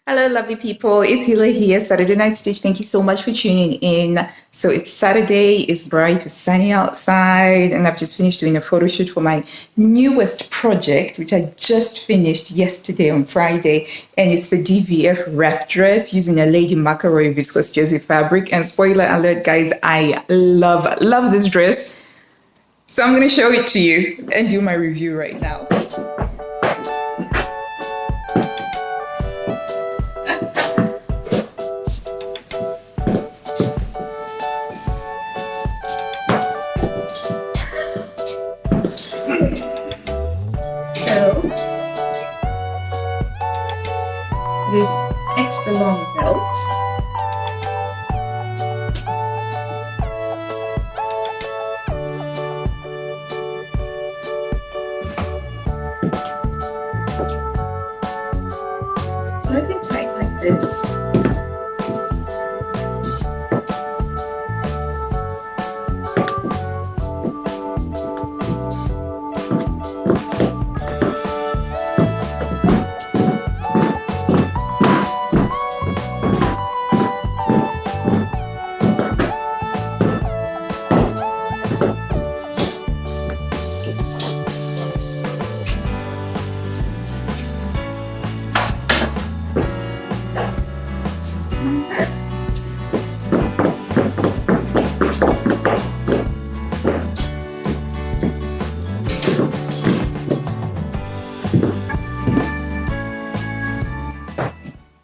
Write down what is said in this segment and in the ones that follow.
Hello, lovely people. It's Hila here, Saturday Night Stitch. Thank you so much for tuning in. So it's Saturday, it's bright, it's sunny outside, and I've just finished doing a photo shoot for my newest project, which I just finished yesterday on Friday. And it's the DVF wrap dress using a Lady McElroy viscose jersey fabric. And spoiler alert, guys, I love this dress. So I'm going to show it to you and do my review right now. The extra long belt. Really tight like this.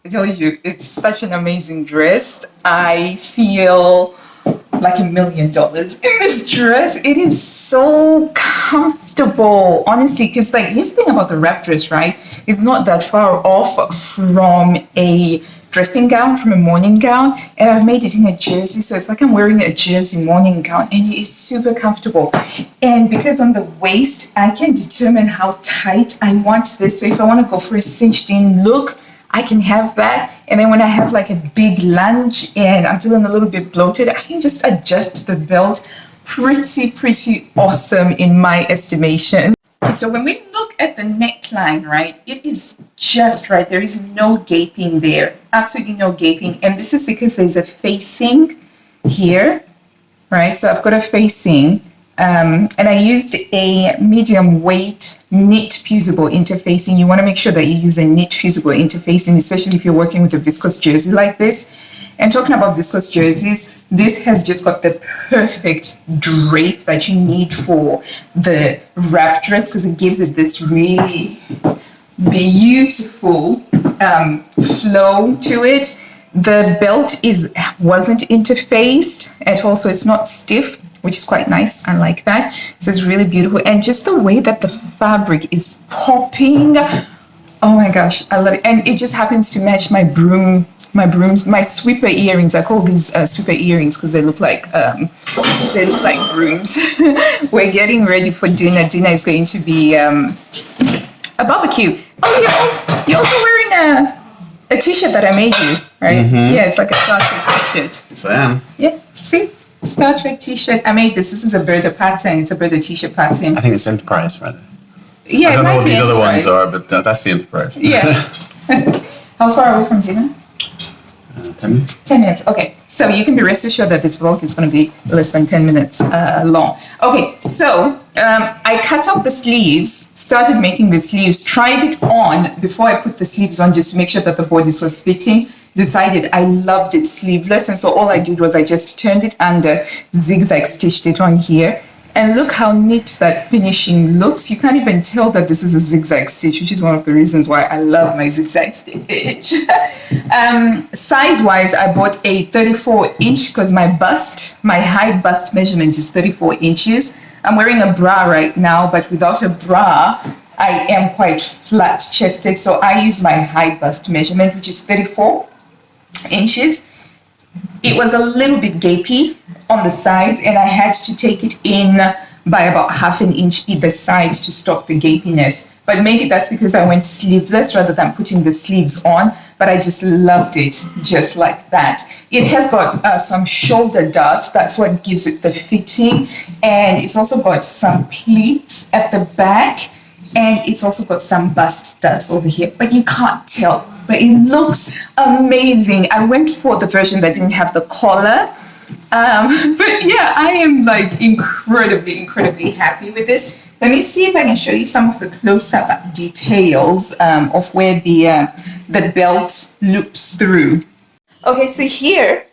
I tell you, it's such an amazing dress. I feel like $1 million in this dress. It is so comfortable, honestly, because like here's the thing about the wrap dress, right? It's not that far off from a dressing gown, from a morning gown, and I've made it in a jersey, so it's like I'm wearing a jersey morning gown, and it is super comfortable. And because on the waist, I can determine how tight I want this. So if I want to go for a cinched in look, I can have that. And then when I have like a big lunch and I'm feeling a little bit bloated, I can just adjust the belt. Pretty awesome in my estimation. So when we look at the neckline, right, it is just right. There is no gaping there, absolutely no gaping. And this is because there's a facing here, right? So I've got a facing. And I used a medium weight knit fusible interfacing. You want to make sure that you use a knit fusible interfacing, especially if you're working with a viscose jersey like this. And talking about viscose jerseys, this has just got the perfect drape that you need for the wrap dress because it gives it this really beautiful flow to it. The belt wasn't interfaced at all, so it's not stiff, which is quite nice. I like that. So it's really beautiful. And just the way that the fabric is popping. Oh my gosh, I love it. And it just happens to match my my sweeper earrings. I call these sweeper earrings because they look like brooms. We're getting ready for dinner. Dinner is going to be a barbecue. Oh, you're also wearing a t-shirt that I made you, right? Mm-hmm. Yeah, it's like a Star Trek t-shirt. Yes, I am. Yeah, see? Star Trek t-shirt. I made this. This is a Berta pattern. It's a Berta t-shirt pattern. I think it's Enterprise, rather. Yeah, I don't know what these other ones Enterprise. are, but that's the Enterprise. Yeah. How far are we from dinner? 10 minutes. 10 minutes. Okay. So you can be rest assured that this vlog is going to be less than 10 minutes long. Okay. So I cut up the sleeves, started making the sleeves, tried it on before I put the sleeves on just to make sure that the bodice was fitting. Decided I loved it sleeveless, and so all I did was I just turned it under, zigzag stitched it on here, and look how neat that finishing looks. You can't even tell that this is a zigzag stitch, which is one of the reasons why I love my zigzag stitch. Size wise, I bought a 34 inch because my high bust measurement is 34 inches. I'm wearing a bra right now, but without a bra I am quite flat chested, so I use my high bust measurement, which is 34 inches. It was a little bit gapey on the sides, and I had to take it in by about ½ an inch either side to stop the gapiness. But maybe that's because I went sleeveless rather than putting the sleeves on, but I just loved it just like that. It has got some shoulder darts. That's what gives it the fitting. And it's also got some pleats at the back, and it's also got some bust darts over here, but you can't tell. but it looks amazing. I went for the version that didn't have the collar. But yeah, I am like incredibly happy with this. Let me see if I can show you some of the close-up details of where the belt loops through. Okay, so here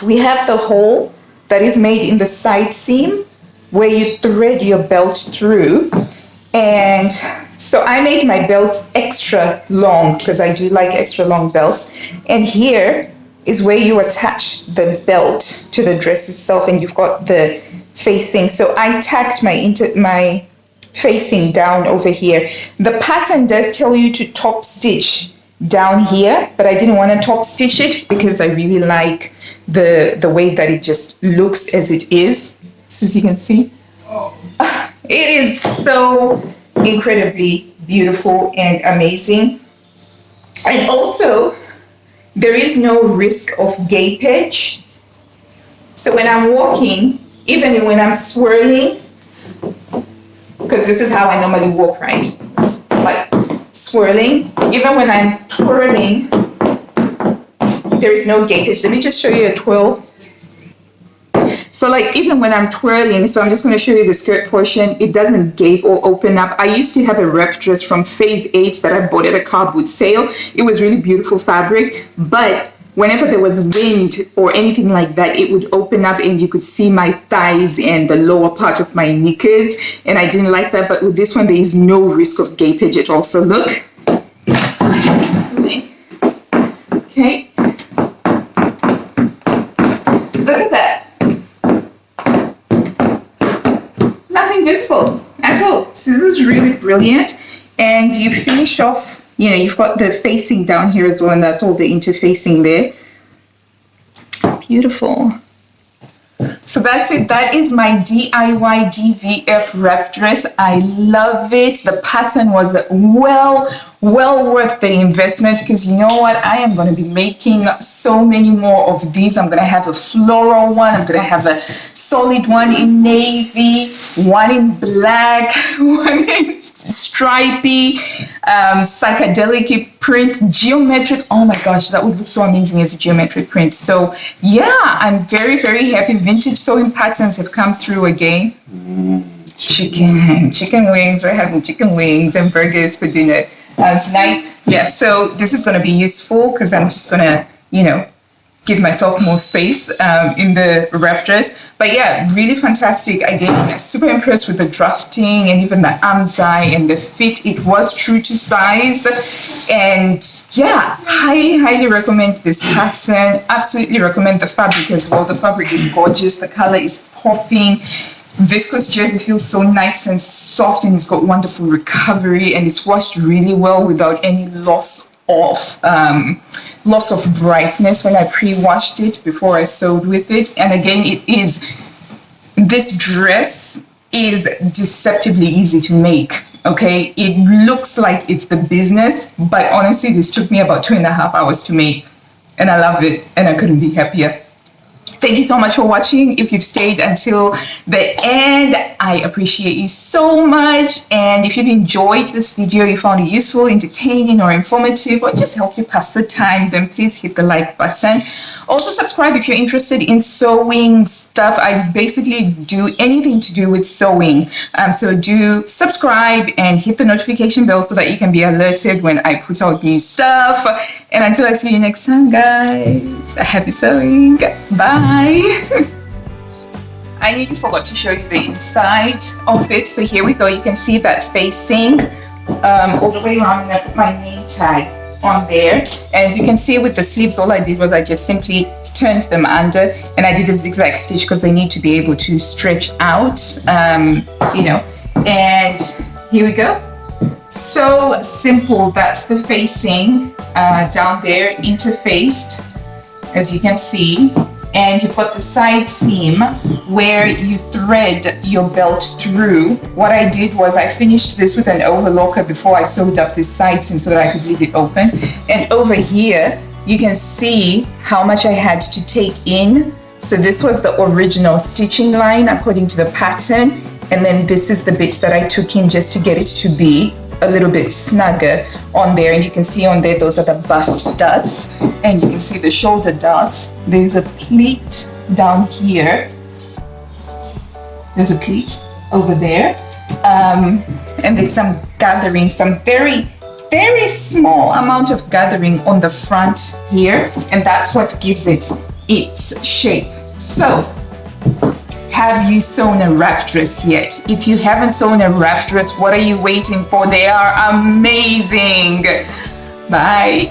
we have the hole that is made in the side seam where you thread your belt through. And so I made my belts extra long because I do like extra long belts. And here is where you attach the belt to the dress itself, and you've got the facing. So I tacked my facing down over here. The pattern does tell you to top stitch down here, but I didn't want to top stitch it because I really like the way that it just looks as it is. So as you can see, it is so incredibly beautiful and amazing. And also, there is no risk of gapage. So when I'm walking, even when I'm swirling, because this is how I normally walk, right? Like swirling, even when I'm twirling, there is no gapage. Let me just show you a twirl. So like even when I'm twirling, so I'm just going to show you the skirt portion, it doesn't gape or open up. I used to have a rep dress from Phase 8 that I bought at a car boot sale. It was really beautiful fabric, but whenever there was wind or anything like that, it would open up and you could see my thighs and the lower part of my knickers, and I didn't like that. But with this one, there is no risk of gapage at all. So look. Okay. Look at that. Nothing visible at all. So this is really brilliant. And you finish off, you know, you've got the facing down here as well, and that's all the interfacing there. Beautiful. So that's it. That is my DIY DVF rep dress. I love it. The pattern was well worth the investment, because you know what? I am going to be making so many more of these. I'm going to have a floral one. I'm going to have a solid one in navy, one in black, one in stripy, psychedelic print, geometric. Oh my gosh, that would look so amazing as a geometric print. So yeah, I'm very happy. Vintage sewing patterns have come through again. Chicken wings. We're having chicken wings and burgers for dinner tonight. Yeah, so this is going to be useful because I'm just going to, you know, give myself more space in the rep dress. But yeah, really fantastic. Again, super impressed with the drafting and even the armscye and the fit. It was true to size. And yeah, highly recommend this pattern. Absolutely recommend the fabric as well. The fabric is gorgeous. The color is popping. Viscose jersey feels so nice and soft, and it's got wonderful recovery, and it's washed really well without any loss of brightness when I pre-washed it before I sewed with it. And again, this dress is deceptively easy to make. Okay, it looks like it's the business, but honestly, this took me about 2.5 hours to make, and I love it, and I couldn't be happier. Thank you so much for watching. If you've stayed until the end, I appreciate you so much. And if you've enjoyed this video, you found it useful, entertaining, or informative, or just help you pass the time, then please hit the like button. Also subscribe if you're interested in sewing stuff. I basically do anything to do with sewing. So do subscribe and hit the notification bell so that you can be alerted when I put out new stuff. And until I see you next time, guys, happy sewing. Bye. I nearly forgot to show you the inside of it. So here we go. You can see that facing all the way around, and I put my name tag on there. As you can see with the sleeves, all I did was I just simply turned them under, and I did a zigzag stitch because they need to be able to stretch out, you know. And here we go. So simple. That's the facing down there, interfaced, as you can see. And you've got the side seam where you thread your belt through. What I did was I finished this with an overlocker before I sewed up this side seam so that I could leave it open. And over here, you can see how much I had to take in. So this was the original stitching line according to the pattern. And then this is the bit that I took in just to get it to be a little bit snugger on there. And you can see on there, those are the bust studs. And you can see the shoulder darts. There's a pleat down here. There's a pleat over there. And there's some gathering, some very, very small amount of gathering on the front here. And that's what gives it its shape. So, have you sewn a wrap dress yet? If you haven't sewn a wrap dress, what are you waiting for? They are amazing. Bye.